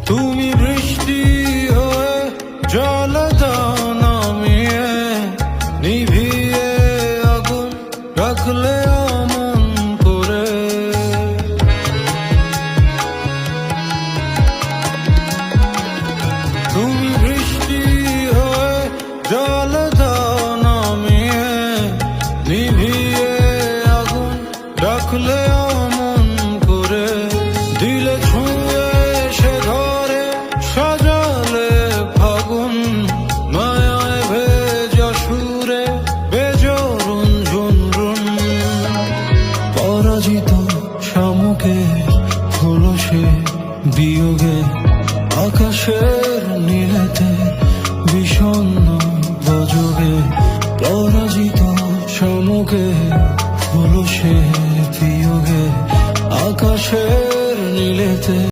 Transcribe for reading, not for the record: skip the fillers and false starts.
তুমি বৃষ্টি হয়ে জল দাও নামিয়ে, নিভিয়ে আগুন রাখলে অমন করে। তুমি বৃষ্টি হয়ে জল দাও নামিয়ে, নিভিয়ে আগুন রাখলে অমন করে। দিলে ছুঁয়ে সে ঘরে সাজালে ফাগুন, মায়ায় ভেজা সুরে বেজরুন ঝুনরুন। পরাজিত শামুকের হলো সে বিয়োগে